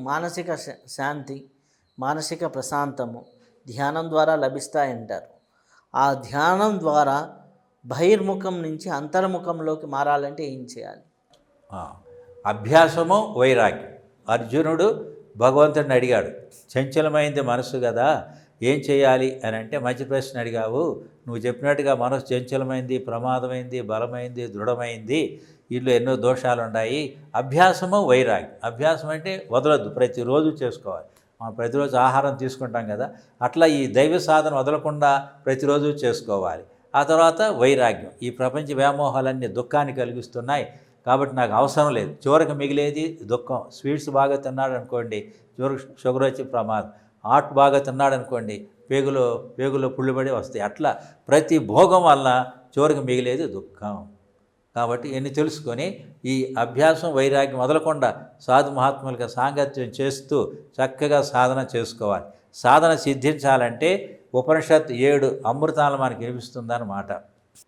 మానసిక శాంతి, మానసిక ప్రశాంతము ధ్యానం ద్వారా లభిస్తాయంటారు. ఆ ధ్యానం ద్వారా బహిర్ముఖం నుంచి అంతర్ముఖంలోకి మారాలంటే ఏం చేయాలి? అభ్యాసము వైరాగ్యం. అర్జునుడు భగవంతుడిని అడిగాడు, చంచలమైంది మనసు కదా, ఏం చేయాలి అని అంటే, మంచి ప్రశ్న అడిగావు. నువ్వు చెప్పినట్టుగా మనసు చంచలమైంది, ప్రమాదమైంది, బలమైంది, దృఢమైంది, ఇందులో ఎన్నో దోషాలు ఉన్నాయి. అభ్యాసము వైరాగ్యం. అభ్యాసం అంటే వదలొద్దు, ప్రతిరోజు చేసుకోవాలి. మనం ప్రతిరోజు ఆహారం తీసుకుంటాం కదా, అట్లా ఈ దైవ సాధన వదలకుండా ప్రతిరోజు చేసుకోవాలి. ఆ తర్వాత వైరాగ్యం. ఈ ప్రపంచ వ్యామోహాలన్నీ దుఃఖాన్ని కలిగిస్తున్నాయి కాబట్టి నాకు అవసరం లేదు. చివరికి మిగిలేది దుఃఖం. స్వీట్స్ బాగా తిన్నాడు అనుకోండి, చివరికి షుగర్ వచ్చి ప్రమాదం. హాట్ బాగా తిన్నాడు అనుకోండి, పేగులో పుళ్ళుబడి వస్తాయి. అట్లా ప్రతి భోగం వల్ల చివరికి మిగిలేది దుఃఖం. కాబట్టి ఎన్ని తెలుసుకొని ఈ అభ్యాసం వైరాగ్యం వదలకుండా సాధు మహాత్ములుగా సాంగత్యం చేస్తూ చక్కగా సాధన చేసుకోవాలి. సాధన సిద్ధించాలంటే ఉపనిషత్ 7 అమృతాలు మనకి వినిపిస్తుందన్నమాట.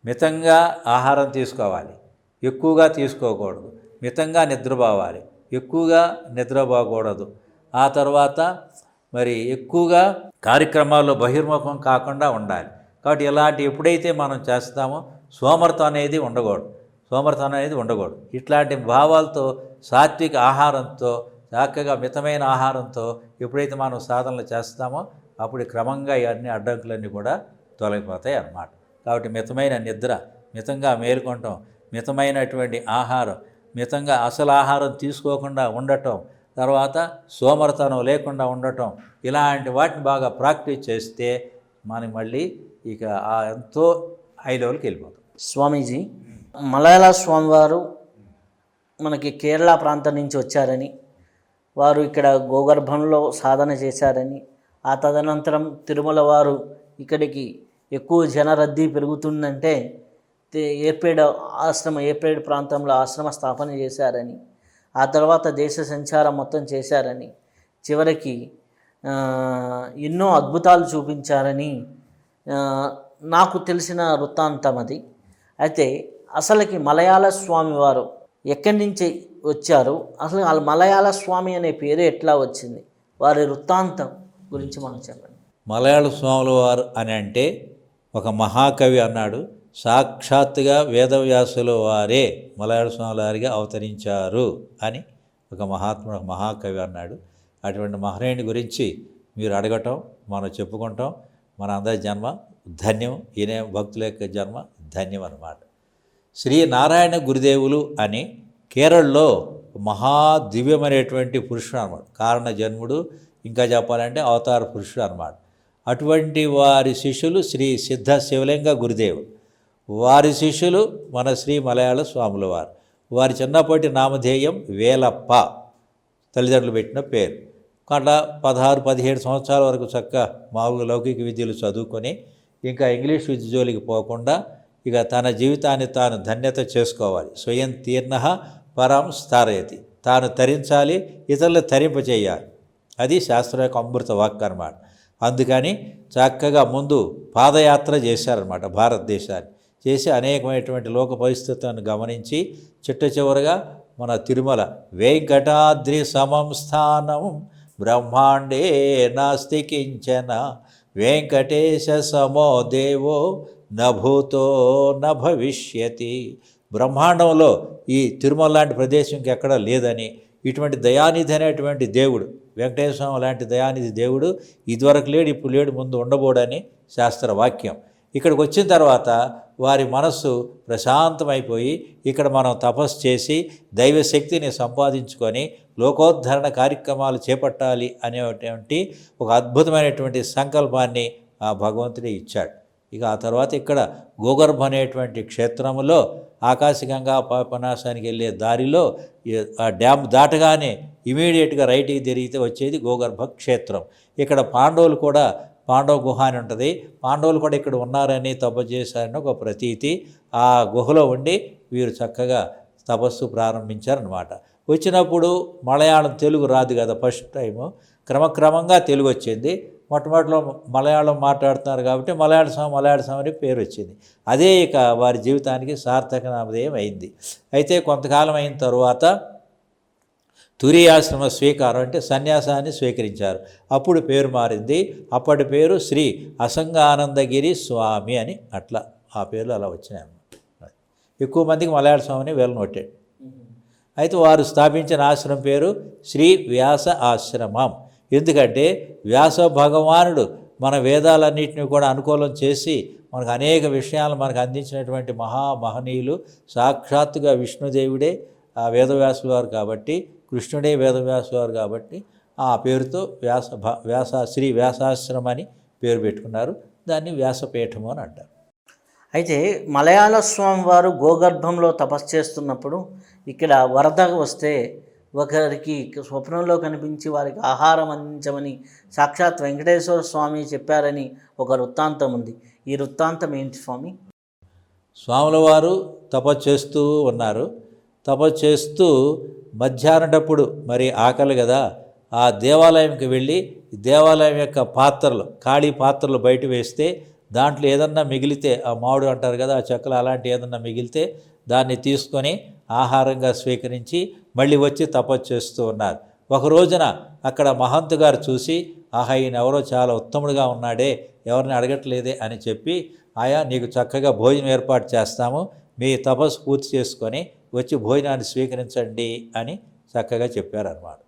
మితంగా ఆహారం తీసుకోవాలి, ఎక్కువగా తీసుకోకూడదు. మితంగా నిద్రపోవాలి, ఎక్కువగా నిద్రపోకూడదు. ఆ తర్వాత మరి ఎక్కువగా కార్యక్రమాల్లో బహిర్ముఖం కాకుండా ఉండాలి. కాబట్టి ఇలాంటి ఎప్పుడైతే మనం చేస్తామో సోమర్థం అనేది ఉండకూడదు. ఇట్లాంటి భావాలతో సాత్విక ఆహారంతో చక్కగా మితమైన ఆహారంతో ఎప్పుడైతే మనం సాధనలు చేస్తామో అప్పుడు క్రమంగా ఇవన్నీ అడ్డంకులన్నీ కూడా తొలగిపోతాయి అన్నమాట. కాబట్టి మితమైన నిద్ర, మితంగా మేలుకొనటం, మితమైనటువంటి ఆహారం, మితంగా అసలు ఆహారం తీసుకోకుండా ఉండటం, తర్వాత సోమరతనం లేకుండా ఉండటం, ఇలాంటి వాటిని బాగా ప్రాక్టీస్ చేస్తే మనం మళ్ళీ ఇక ఎంతో హై లెవెల్కి వెళ్ళిపోతాం. స్వామీజీ, మలయాళ స్వామివారు మనకి కేరళ ప్రాంతం నుంచి వచ్చారని, వారు ఇక్కడ గోగర్భంలో సాధన చేశారని, ఆ తదనంతరం తిరుమల వారు ఇక్కడికి ఎక్కువ జనరద్దీ పెరుగుతుందంటే ఏర్పేడు ప్రాంతంలో ఆశ్రమ స్థాపన చేశారని, ఆ తర్వాత దేశ సంచారం మొత్తం చేశారని, చివరికి ఎన్నో అద్భుతాలు చూపించారని నాకు తెలిసిన వృత్తాంతం అది. అయితే అసలుకి మలయాళ స్వామి వారు ఎక్కడి నుంచి వచ్చారు, అసలు మలయాళ స్వామి అనే పేరు ఎట్లా వచ్చింది, వారి వృత్తాంతం గురించి మనం చెప్పండి. మలయాళ స్వాముల వారు అని అంటే ఒక మహాకవి అన్నాడు, సాక్షాత్తుగా వేదవ్యాసుల వారే మలయాళ స్వాముల వారిగా అవతరించారు అని ఒక మహాకవి అన్నాడు. అటువంటి మహనీయుని గురించి మీరు అడగటం, మనం చెప్పుకుంటాం, మన అందరి జన్మ ధన్యం. ఈయన భక్తుల యొక్క జన్మ ధన్యం అన్నమాట. శ్రీ నారాయణ గురుదేవులు అని కేరళలో మహాదివ్యమైనటువంటి పురుషుడు అన్నమాట. కారణ జన్ముడు, ఇంకా చెప్పాలంటే అవతార పురుషుడు అన్నమాట. అటువంటి వారి శిష్యులు శ్రీ సిద్ధ శివలింగ గురుదేవులు. వారి శిష్యులు మన శ్రీ మలయాళ స్వాముల వారు. వారి చిన్నప్పటి నామధేయం వేలప్ప, తల్లిదండ్రులు పెట్టిన పేరు. అట్లా 16-17 సంవత్సరాల వరకు చక్కగా మామూలుగా లౌకిక విద్యలు చదువుకొని ఇంకా ఇంగ్లీష్ విద్య జోలికి పోకుండా ఇక తన జీవితాన్ని తాను ధన్యత చేసుకోవాలి. స్వయం తీర్ణ పరం స్థారయతి, తాను తరించాలి, ఇతరులు తరింపచేయాలి. అది శాస్త్రం యొక్క అమృత వాక్ అన్నమాట. అందుకని చక్కగా ముందు పాదయాత్ర చేశారన్నమాట. భారతదేశాన్ని చేసి అనేకమైనటువంటి లోక పరిస్థితులను గమనించి చివరగా మన తిరుమల వెంకటాద్రి సమం స్థానం బ్రహ్మాండే నాస్తి కించన వెంకటేశ సమో దేవో నభూతో నభవిష్యతి. బ్రహ్మాండంలో ఈ తిరుమల లాంటి ప్రదేశం ఇంకెక్కడా లేదని, ఇటువంటి దయానిధి అనేటువంటి దేవుడు, వెంకటేశ్వర స్వామి లాంటి దయానిధి దేవుడు ఇదివరకు లేడు, ఇప్పుడు లేడు, ముందు ఉండబోడని శాస్త్ర వాక్యం. ఇక్కడికి వచ్చిన తర్వాత వారి మనస్సు ప్రశాంతమైపోయి ఇక్కడ మనం తపస్సు చేసి దైవశక్తిని సంపాదించుకొని లోకోద్ధరణ కార్యక్రమాలు చేపట్టాలి అనేటువంటి ఒక అద్భుతమైనటువంటి సంకల్పాన్ని ఆ భగవంతుడే ఇచ్చాడు. ఇక ఆ తర్వాత ఇక్కడ గోగర్భ అనేటువంటి క్షేత్రంలో ఆకాశగంగా పాపనాశానికి వెళ్ళే దారిలో ఆ డ్యామ్ దాటగానే ఇమీడియట్గా రైట్కి తిరిగితే వచ్చేది గోగర్భ క్షేత్రం. ఇక్కడ పాండవులు కూడా, పాండవ గుహ అని ఉంటుంది, పాండవులు కూడా ఇక్కడ ఉన్నారని తపస్సు చేశారని ఒక ప్రతీతి. ఆ గుహలో ఉండి వీరు చక్కగా తపస్సు ప్రారంభించారనమాట. వచ్చినప్పుడు మలయాళం తెలుగు రాదు కదా, ఫస్ట్ టైము. క్రమక్రమంగా తెలుగు వచ్చింది. మొట్టమొదటిలో మలయాళం మాట్లాడుతున్నారు కాబట్టి మలయాళ స్వామి అని పేరు వచ్చింది. అదే ఇక వారి జీవితానికి సార్థక నామధేయం అయింది. అయితే కొంతకాలం అయిన తరువాత తురియాశ్రమ స్వీకారం అంటే సన్యాసాన్ని స్వీకరించారు. అప్పుడు పేరు మారింది. అప్పటి పేరు శ్రీ అసంగానందగిరి స్వామి అని, అట్లా ఆ పేర్లు అలా వచ్చినాయి అన్నమాట. ఎక్కువ మందికి మలయాళ స్వామిని వీళ్ళని కొట్టాడు. అయితే వారు స్థాపించిన ఆశ్రమం పేరు శ్రీ వ్యాస ఆశ్రమం. ఎందుకంటే వ్యాస భగవానుడు మన వేదాలన్నింటినీ కూడా అనుకూలం చేసి మనకు అనేక విషయాలు మనకు అందించినటువంటి మహనీయులు. సాక్షాత్తుగా విష్ణుదేవుడే ఆ వేదవ్యాసుల వారు కాబట్టి, కృష్ణుడే వేదవ్యాసుల వారు కాబట్టి ఆ పేరుతో శ్రీ వ్యాసాశ్రమం అని పేరు పెట్టుకున్నారు. దాన్ని వ్యాసపీఠము అని అంటారు. అయితే మలయాళ స్వామి వారు గోగర్భంలో తపస్సు చేస్తున్నప్పుడు ఇక్కడ వరద వస్తే ఒకరికి స్వప్నంలో కనిపించి వారికి ఆహారం అందించమని సాక్షాత్ వెంకటేశ్వర స్వామి చెప్పారని ఒక వృత్తాంతం ఉంది. ఈ వృత్తాంతం ఏంటి స్వామి? స్వాముల వారు తపస్సు చేస్తూ ఉన్నారు. తపస్సు చేస్తూ మధ్యాహ్నటప్పుడు మరి ఆకలి కదా, ఆ దేవాలయంకి వెళ్ళి దేవాలయం యొక్క పాత్రలు, ఖాళీ పాత్రలు బయట వేస్తే దాంట్లో ఏదన్నా మిగిలితే, ఆ మామిడి అంటారు కదా, ఆ చెక్కలు అలాంటి ఏదన్నా మిగిలితే దాన్ని తీసుకొని ఆహారంగా స్వీకరించి మళ్ళీ వచ్చి తపస్సు చేస్తూ ఉన్నారు. ఒక రోజున అక్కడ మహంతు గారు చూసి, ఆహా ఈయన ఎవరో చాలా ఉత్తముడుగా ఉన్నాడే, ఎవరిని అడగట్లేదే అని చెప్పి, ఆయా నీకు చక్కగా భోజనం ఏర్పాటు చేస్తాము, మీ తపస్సు పూర్తి చేసుకొని వచ్చి భోజనాన్ని స్వీకరించండి అని చక్కగా చెప్పారన్నమాట.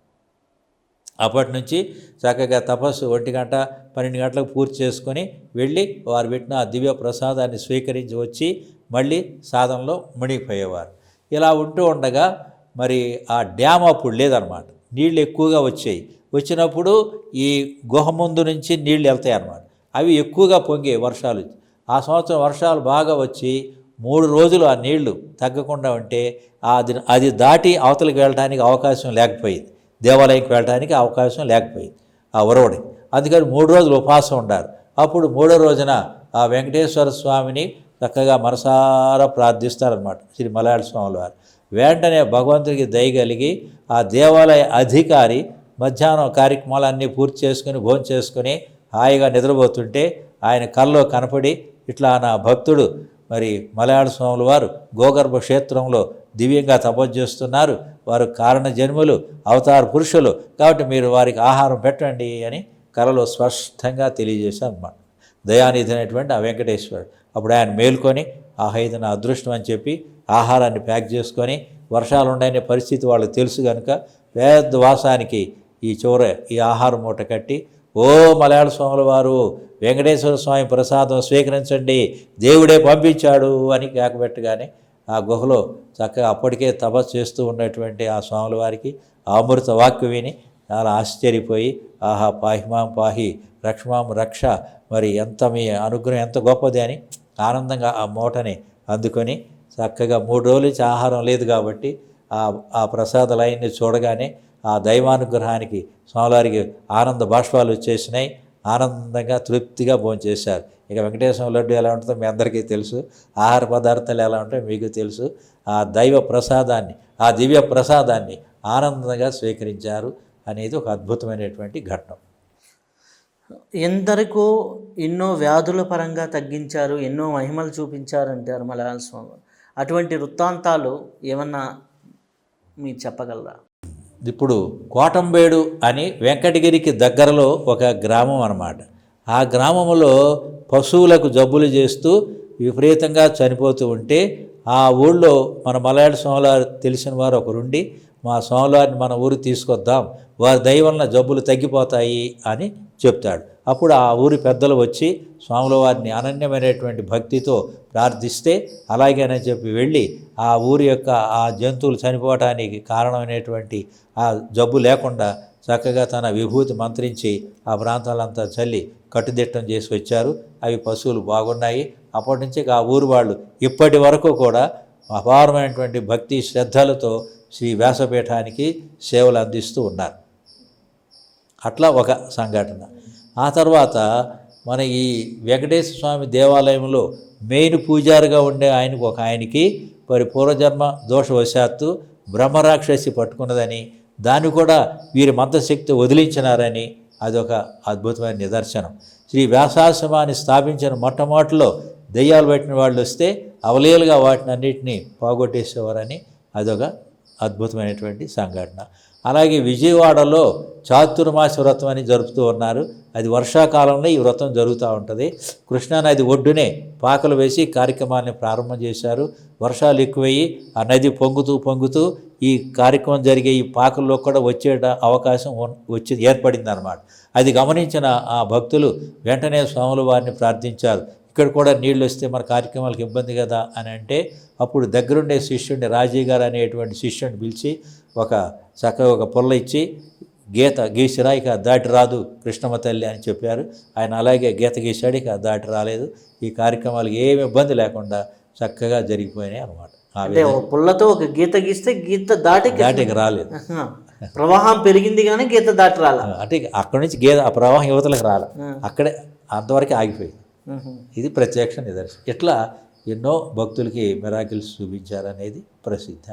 అప్పటి నుంచి చక్కగా తపస్సు 1 గంట 12 గంటలకు పూర్తి చేసుకొని వెళ్ళి వారు పెట్టిన ఆ దివ్య ప్రసాదాన్ని స్వీకరించి వచ్చి మళ్ళీ సాధనలో మునిగిపోయేవారు. ఇలా ఉంటూ ఉండగా మరి ఆ డ్యామ్ అప్పుడు లేదనమాట, నీళ్ళు ఎక్కువగా వచ్చాయి. వచ్చినప్పుడు ఈ గుహ ముందు నుంచి నీళ్ళు వెళ్తాయి అన్నమాట. అవి ఎక్కువగా పొంగే వర్షాలు. ఆ సంవత్సరం వర్షాలు బాగా వచ్చి 3 రోజులు ఆ నీళ్లు తగ్గకుండా ఉంటే అది దాటి అవతలికి వెళ్ళడానికి అవకాశం లేకపోయింది, దేవాలయంకి వెళ్ళడానికి అవకాశం లేకపోయింది ఆ ఉరవడి. అందుకని 3 రోజులు ఉపవాసం ఉండారు. అప్పుడు 3వ రోజున ఆ వెంకటేశ్వర స్వామిని చక్కగా మనసారా ప్రార్థిస్తారనమాట శ్రీ మలయాళ స్వాముల వారు. వెంటనే భగవంతుడికి దయ కలిగి ఆ దేవాలయ అధికారి మధ్యాహ్నం కార్యక్రమాలన్నీ పూర్తి చేసుకుని భోజనం చేసుకుని హాయిగా నిద్రపోతుంటే ఆయన కల్లో కనపడి, ఇట్లా నా భక్తుడు మరి మలయాళ స్వాముల వారు గోగర్భ క్షేత్రంలో దివ్యంగా తపస్సు చేస్తున్నారు, వారు కారణ జన్ములు, అవతార పురుషులు, కాబట్టి మీరు వారికి ఆహారం పెట్టండి అని కలలో స్పష్టంగా తెలియజేశారు అన్నమాట దయానిధి అయినటువంటి ఆ వెంకటేశ్వరుడు. అప్పుడు ఆయన మేల్కొని ఆహా ఇది నా అదృష్టం అని చెప్పి ఆహారాన్ని ప్యాక్ చేసుకొని, వర్షాలు ఉండనే పరిస్థితి వాళ్ళకి తెలుసు కనుక పెద్ద వాసానికి ఈ ఈ ఆహారం మూట కట్టి, ఓ మలయాళ స్వాముల వారు వెంకటేశ్వర స్వామి ప్రసాదం స్వీకరించండి, దేవుడే పంపించాడు అని కేకబెట్టగానే ఆ గుహలో చక్కగా అప్పటికే తపస్సు చేస్తూ ఉన్నటువంటి ఆ స్వాముల వారికి అమృత వాక్కు విని చాలా ఆశ్చర్యపోయి, ఆహా పాహిమాం పాహి రక్షమాం రక్ష, మరి ఎంత మీ అనుగ్రహం ఎంత గొప్పది అని ఆనందంగా ఆ మూటని అందుకొని చక్కగా 3 రోజుల నుంచి ఆహారం లేదు కాబట్టి ఆ ప్రసాద లైన్ని చూడగానే ఆ దైవానుగ్రహానికి స్వామివారికి ఆనంద బాష్పాలు వచ్చేసినాయి. ఆనందంగా తృప్తిగా భోంచేశారు. ఇక వెంకటేశ్వర లడ్డు ఎలా ఉంటుందో మీ అందరికీ తెలుసు, ఆహార పదార్థాలు ఎలా ఉంటాయో మీకు తెలుసు. ఆ దైవ ప్రసాదాన్ని, ఆ దివ్య ప్రసాదాన్ని ఆనందంగా స్వీకరించారు అనేది ఒక అద్భుతమైనటువంటి ఘట్టం. ఎందరికో ఎన్నో వ్యాధుల పరంగా తగ్గించారు, ఎన్నో మహిమలు చూపించారంటారు మలయాళ స్వామి. అటువంటి వృత్తాంతాలు ఏమన్నా మీరు చెప్పగలరా? ఇప్పుడు కోటంబేడు అని వెంకటగిరికి దగ్గరలో ఒక గ్రామం అన్నమాట. ఆ గ్రామంలో పశువులకు జబ్బులు చేస్తూ విపరీతంగా చనిపోతూ ఉంటే ఆ ఊళ్ళో మన మలయాళ స్వాములారు తెలిసిన వారు ఒకరుండి, మా స్వాములారిని మన ఊరికి తీసుకొద్దాం, వారి దయ వలన జబ్బులు తగ్గిపోతాయి అని చెప్తాడు. అప్పుడు ఆ ఊరి పెద్దలు వచ్చి స్వాముల వారిని అనన్యమైనటువంటి భక్తితో ప్రార్థిస్తే అలాగేనని చెప్పి వెళ్ళి ఆ ఊరి యొక్క ఆ జంతువులు చనిపోవటానికి కారణమైనటువంటి ఆ జబ్బు లేకుండా చక్కగా తన విభూతి మంత్రించి ఆ ప్రాంతాలంతా చల్లి కట్టుదిట్టం చేసి వచ్చారు. అవి పశువులు బాగున్నాయి. అప్పటి నుంచి ఆ ఊరు వాళ్ళు ఇప్పటి వరకు కూడా అపారమైనటువంటి భక్తి శ్రద్ధలతో శ్రీ వ్యాసపీఠానికి సేవలు అందిస్తూ ఉన్నారు. అట్లా ఒక సంఘటన. ఆ తర్వాత మన ఈ వెంకటేశ్వర స్వామి దేవాలయంలో మెయిన్ పూజారిగా ఉండే ఆయనకి మరి పూర్వజన్మ దోషవశాత్తు బ్రహ్మరాక్షసి పట్టుకున్నదని, దాన్ని కూడా వీరి మంత్రశక్తి వదిలించినారని అదొక అద్భుతమైన నిదర్శనం. శ్రీ వ్యాసాశ్రమాన్ని స్థాపించిన మొట్టమొదటిలో దెయ్యాలు పట్టిన వాళ్ళు వస్తే అవలీలుగా వాటిని అన్నింటినీ పోగొట్టేసేవారని అదొక అద్భుతమైనటువంటి సంఘటన. అలాగే విజయవాడలో చాతుర్మాస వ్రతం అని జరుపుతూ ఉన్నారు. అది వర్షాకాలంలో ఈ వ్రతం జరుగుతూ ఉంటుంది. కృష్ణానది ఒడ్డునే పాకలు వేసి కార్యక్రమాన్ని ప్రారంభం చేశారు. వర్షాలు ఎక్కువయ్యి ఆ నది పొంగుతూ ఈ కార్యక్రమం జరిగే ఈ పాకల్లో కూడా వచ్చే అవకాశం ఏర్పడింది అన్నమాట. అది గమనించిన ఆ భక్తులు వెంటనే స్వాముల వారిని ప్రార్థించారు. ఇక్కడ కూడా నీళ్ళు వస్తే మన కార్యక్రమాలకు ఇబ్బంది కదా అని అంటే, అప్పుడు దగ్గరుండే శిష్యుడిని రాజీవ్ గారు అనేటువంటి శిష్యుడిని పిలిచి చక్కగా ఒక పుల్ల ఇచ్చి గీత గీసిరా, ఇక దాటి రాదు కృష్ణమ్మ తల్లి అని చెప్పారు. ఆయన అలాగే గీత గీశాడు, ఇక దాటి రాలేదు. ఈ కార్యక్రమాలకు ఏమి ఇబ్బంది లేకుండా చక్కగా జరిగిపోయినాయి అన్నమాట. అంటే ఒక పుల్లతో ఒక గీత గీస్తే గీత దాటికి రాలేదు. ప్రవాహం పెరిగింది కానీ గీత దాటి రాల. అంటే అక్కడి నుంచి ఆ ప్రవాహం యువతలకు రాల, అక్కడే అంతవరకు ఆగిపోయింది. ఇది ప్రత్యక్ష నిదర్శనం. ఇట్లా ఎన్నో భక్తులకి మిరాకిల్స్ చూపించారనేది ప్రసిద్ధి.